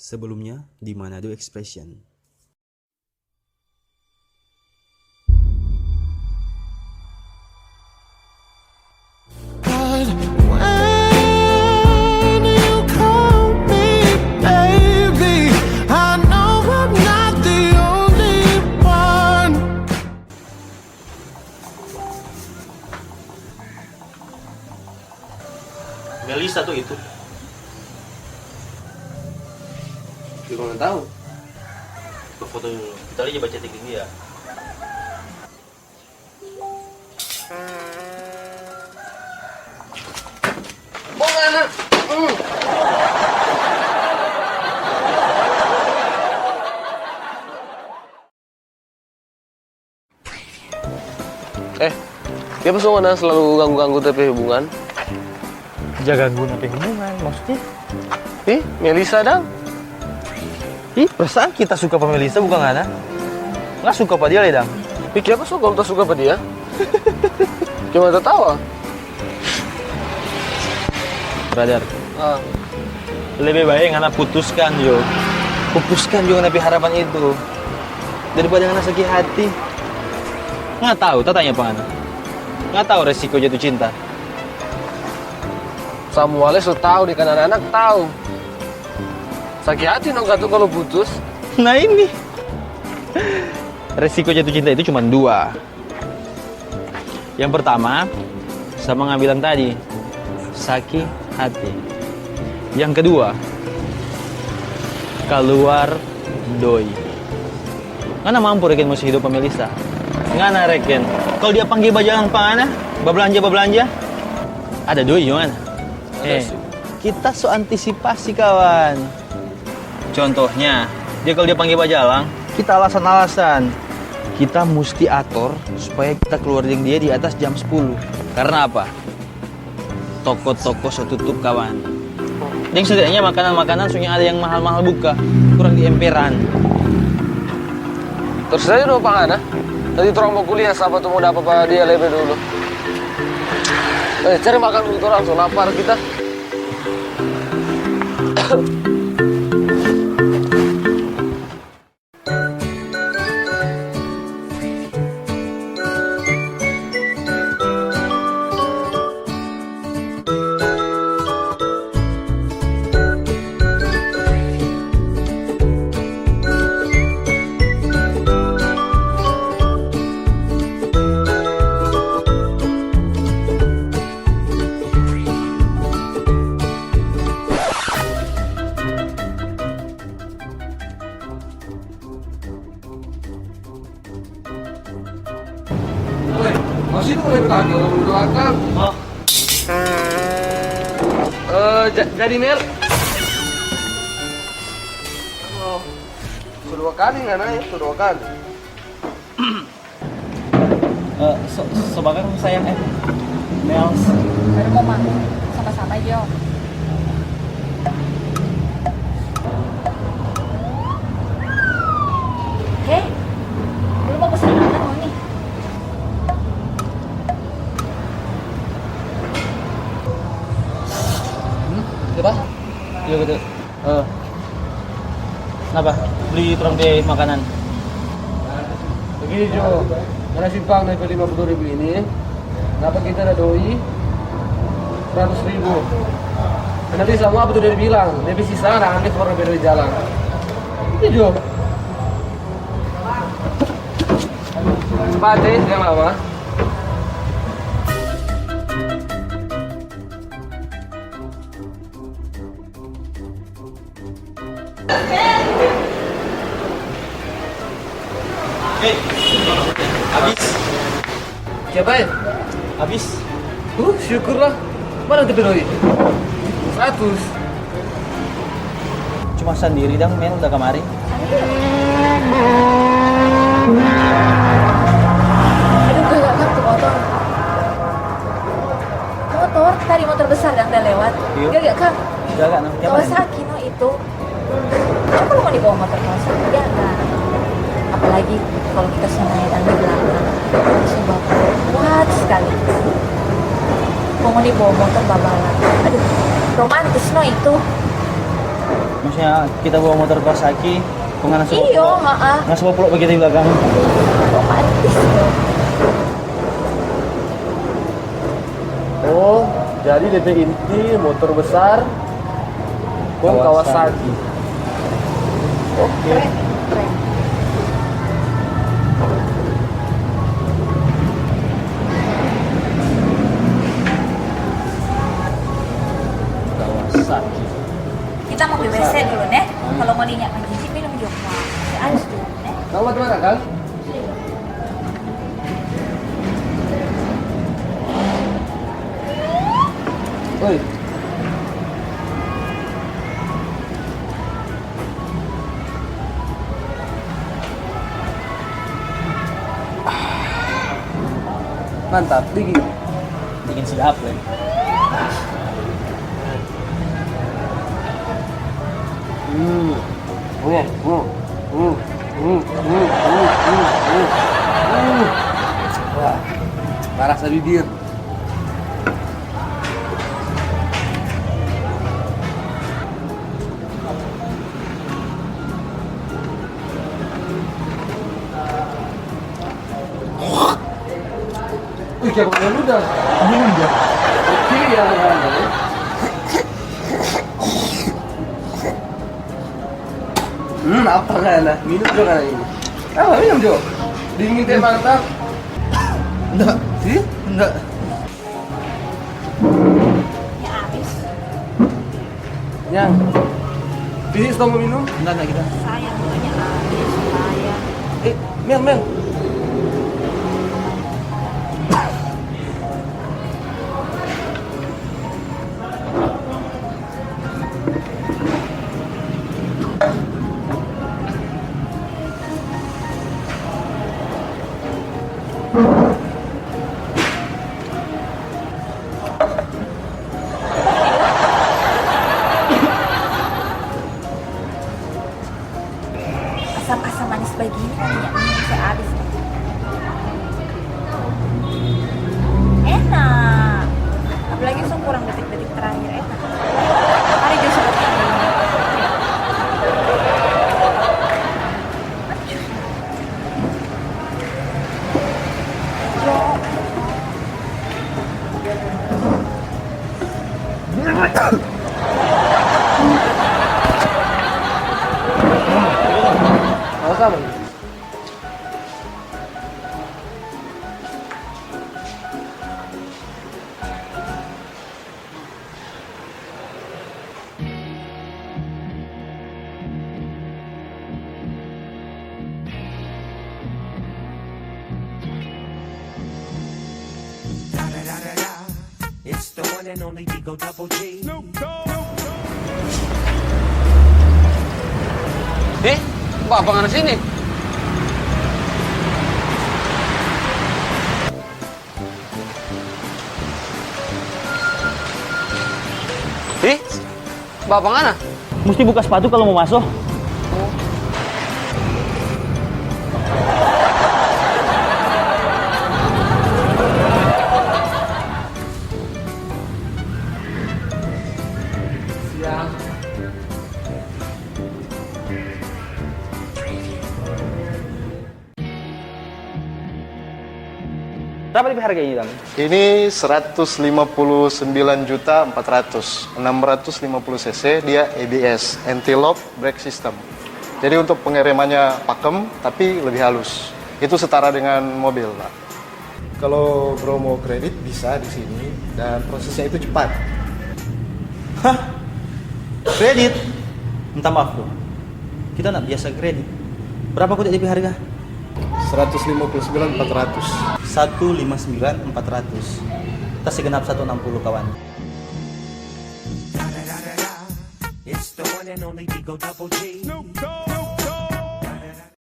Sebelumnya di Manado Expression. Melisa tuh itu. Gimana tahu? Ke foto dulu. Kita lihat baca chatting dia. Bongana. Dia pesona selalu ganggu-ganggu tapi hubungan. Jaga ganggu nape hubungan maksudnya? Melisa dang. Perasaan kita suka sama Melisa bukan Ngana? Nggak suka pada dia ledang. Apa suka kalau tak suka pada dia? Cuma tertawa. Brother, lebih baik Ngana putuskan yo. Pupuskan juga napi harapan itu daripada Ngana sakit hati. Nggak tahu, tak tanya apa Ngana. Nggak tahu resiko jatuh cinta. Samualnya sudah tahu di kan anak-anak tahu. Sakit hati dong tuh kalau putus. Nah ini resiko jatuh cinta itu cuma dua. Yang pertama sama nggak bilang tadi, sakit hati. Yang kedua keluar doi. Ngana mampu reken masih hidup sama Melisa. Ngana reken kalau dia panggil bajalang pangana babelanja ada doi gimana? Kita so antisipasi kawan. Contohnya, kalau dia panggil bajalang, kita alasan-alasan. Kita mesti atur supaya kita keluar dengan dia di atas jam 10. Karena apa? Toko-toko so tutup kawan. Yang setidaknya makanan-makanan soalnya ada yang mahal-mahal buka. Kurang di emperan. Terus aja dong Pak Ana. Tadi orang mau kuliah, siapa tuh mau dapat apa dia lebih dulu. Cari makan dulu orang, so lapar kita. Masih tuh mulai bertanya orang belakang. Jadi Mel. Kedua kali nggak naik, kedua kali. Sebagai sayang Mels. Baru mau makan sama-sama Jo. Hei, lu mau pesan makan mau nih? Siapa? Iya betul. Kenapa? Beli turang deh makanan. Begini Jo, karena simpang dari 50.000 ini, kenapa kita ada doi 100.000? Nanti sama apa tuh dia bilang, dia bisa sisa, nanti orang beda di jalan. Ini Jo. Cepat deh, jangan lama. Habis. Siapa ya? Habis. Syukurlah. Mana tuh doi? 100. Cuma sendiri dong, Mel udah kemari. Aduh, gue gak tuh motor. Motor, tadi motor besar yang udah lewat. Iya. Gak Kang. Jaga no. Kawasaki no itu. Kenapa lu mau dibawa motor Kawasaki? Jangan. Apalagi kalau kita semuanya dan di belakang. Langsung bapak kuat sekali. Mau dibawa motor babalan. Aduh, romantis no itu. Maksudnya kita bawa motor Kawasaki, kok nggak nasi Iyo, bawa heeh. nasi bawa pulau begitu di belakang. Romantis. Oh, jadi DP inti motor besar Kong Kawasaki. Oke. Keren, keren. Kawasaki. Kita mau ke WC dulu, Nek. Kalau mau dinyak gizi, minum juga. Harus dulu, Nek. Kamu di mana, Kang? Oi. Mantap, dingin. Bikin sedap lah. Wah, parah sa bibir. Uy, kaya kung ano na. Ano na? Okay, yan. Apa ka na? Minum jo ka na ini. Minum jo. Dingin kayo mantap. Enggak, Sih? enggak. Ya habis. Yang. Bisis dong mau minum? Enggak kita. Sayang banyak habis. Sayang. Mel, Mel. Asam-asam manis begini kan minyak bisa habis. Enak. Apalagi kurang detik-detik terakhir enak. Mari jus seperti ini. Mau sama? It's the one and only Digo Double G. Apa nga na sini? Bapak nga na? Mesti buka sepatu kalau mau masuk. Siang. Berapa lebih harganya, Bang? Ini 159.400, 650 cc, dia ABS, anti-lock brake system. Jadi untuk pengeremannya pakem, tapi lebih halus. Itu setara dengan mobil, Pak. Kalau bro mau kredit bisa di sini dan prosesnya itu cepat. Hah? Kredit? Minta maaf, Bro. Kita nggak biasa kredit. Berapa kok DP harga? 159.400. 159.400. Kita segenap 160 kawan. It's the one and only Digo Double G.